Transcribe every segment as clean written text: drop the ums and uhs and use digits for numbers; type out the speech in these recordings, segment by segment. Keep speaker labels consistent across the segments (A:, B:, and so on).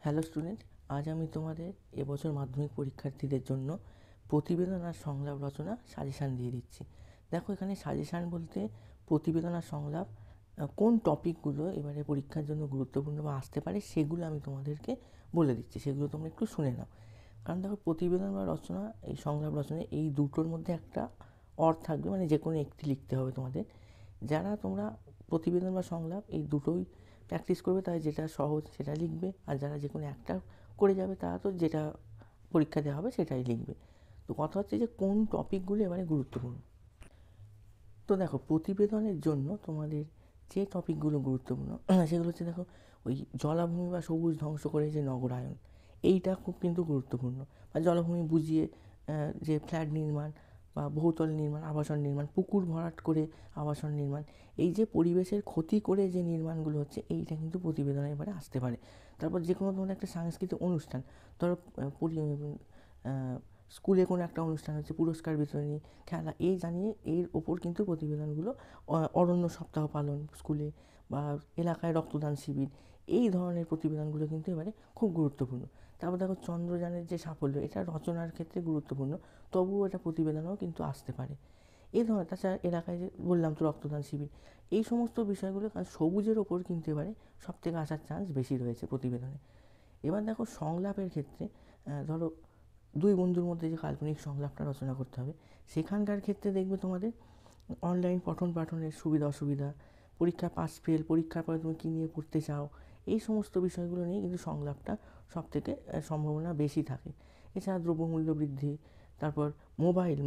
A: Hello student, আজ আমি তোমাদের এবছর মাধ্যমিক পরীক্ষার্থীদের জন্য প্রতিবেদন আর সংলাপ রচনা সাজেশান দিয়ে দিচ্ছি। দেখো, এখানে সাজেশান বলতে প্রতিবেদন আর সংলাপ কোন টপিকগুলো এবারে পরীক্ষার জন্য গুরুত্বপূর্ণ বা আসতে পারে সেগুলো আমি তোমাদেরকে বলে দিচ্ছি, সেগুলো তোমরা একটু শুনে নাও। কারণ দেখো, প্রতিবেদন বা রচনা, এই সংলাপ রচনা, এই দুটোর মধ্যে একটা থাকবে, মানে যে কোনো একটি লিখতে হবে তোমাদের। যারা তোমরা প্রতিবেদন বা সংলাপ এই দুটোই প্র্যাকটিস করবে, তাই যেটা সহজ সেটা লিখবে, আর যারা যে কোনো একটা করে যাবে তারা তো যেটা পরীক্ষা দেওয়া হবে সেটাই লিখবে। তো কথা হচ্ছে যে কোন টপিকগুলো এবারে গুরুত্বপূর্ণ। তো দেখো, প্রতিবেদনের জন্য তোমাদের যে টপিকগুলো গুরুত্বপূর্ণ সেগুলো হচ্ছে, দেখো, ওই জলাভূমি বা সবুজ ধ্বংস করে যে নগরায়ন, এইটা খুব কিন্তু গুরুত্বপূর্ণ। বা জলাভূমি বুঝিয়ে যে ফ্ল্যাট নির্মাণ বা বহুতল নির্মাণ, আবাসন নির্মাণ, পুকুর ভরাট করে আবাসন নির্মাণ, এই যে পরিবেশের ক্ষতি করে যে নির্মাণগুলো হচ্ছে, এইটা কিন্তু প্রতিবেদনে এবারে আসতে পারে। তারপর যে কোনো তোমাদের একটা সাংস্কৃতিক অনুষ্ঠান, ধরো স্কুলে কোনো একটা অনুষ্ঠান হচ্ছে, পুরস্কার বিতরণী, খেলা, এই জানিয়ে এর ওপর কিন্তু প্রতিবেদনগুলো, অরণ্য সপ্তাহ পালন স্কুলে, বা এলাকায় রক্তদান শিবির, এই ধরনের প্রতিবেদনগুলো কিন্তু এবারে খুব গুরুত্বপূর্ণ। তারপর দেখো, চন্দ্রযানের যে সাফল্য, এটা রচনার ক্ষেত্রে গুরুত্বপূর্ণ, তবুও এটা প্রতিবেদনেও কিন্তু আসতে পারে। এই ধরনের, তাছাড়া এলাকায় যে বললাম তো রক্তদান শিবির, এই সমস্ত বিষয়গুলো, কারণ সবুজের ওপর কিন্তু এবারে সব থেকে আসার চান্স বেশি রয়েছে প্রতিবেদনে। এবার দেখো, সংলাপের ক্ষেত্রে ধরো দুই বন্ধুর মধ্যে যে কাল্পনিক সংলাপটা রচনা করতে হবে, সেখানকার ক্ষেত্রে দেখবে তোমাদের অনলাইন পঠন পাঠনের সুবিধা অসুবিধা, পরীক্ষা পাস ফেল, পরীক্ষার পরে তুমি কী নিয়ে পড়তে চাও, এই সমস্ত বিষয়গুলো নিয়ে কিন্তু সংলাপটা সব থেকে সম্ভাবনা বেশি থাকে। এছাড়া দ্রব্যমূল্য বৃদ্ধি, তারপর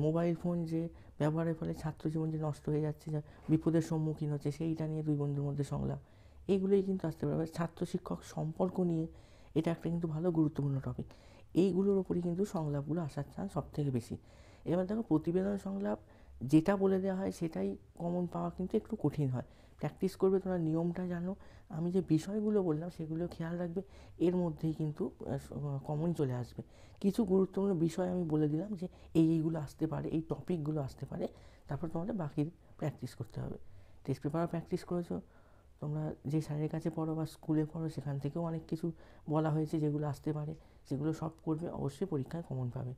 A: মোবাইল ফোন যে ব্যবহারের ফলে ছাত্রজীবন যে নষ্ট হয়ে যাচ্ছে, যা বিপদের সম্মুখীন হচ্ছে, সেইটা নিয়ে দুই বন্ধুর মধ্যে সংলাপ, এইগুলোই কিন্তু আসতে পারে। ছাত্র শিক্ষক সম্পর্ক নিয়ে, এটা একটা কিন্তু ভালো গুরুত্বপূর্ণ টপিক। এইগুলোর ওপরই কিন্তু সংলাপগুলো আসার চান্স সব থেকে বেশি। এবার দেখো, প্রতিবেদন সংলাপ যেটা বলে দেওয়া হয় সেটাই কমন পাওয়া কিন্তু একটু কঠিন হয়। প্র্যাকটিস করবে, তোমরা নিয়মটা জানো, আমি যে বিষয়গুলো বললাম সেগুলো খেয়াল রাখবে, এর মধ্যেই কিন্তু কমন চলে আসবে। কিছু গুরুত্বপূর্ণ বিষয় আমি বলে দিলাম যে এইগুলো আসতে পারে, এই টপিকগুলো আসতে পারে, তারপর তোমাদের বাকি প্র্যাকটিস করতে হবে। টেস্ট পেপারও প্র্যাকটিস করেছো তোমরা, যে স্যারের কাছে পড়ো বা স্কুলে পড়ো, সেখান থেকেও অনেক কিছু বলা হয়েছে যেগুলো আসতে পারে, সেগুলো সব করবে, অবশ্যই পরীক্ষায় কমন পাবে।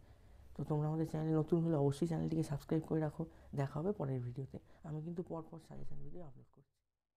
A: তো তোমরা আমাদের চ্যানেলে নতুন হলে অবশ্যই চ্যানেলটিকে সাবস্ক্রাইব করে রাখো। দেখা হবে পরের ভিডিওতে। আমি কিন্তু পরপর সাজেশন ভিডিও আপলোড করছি।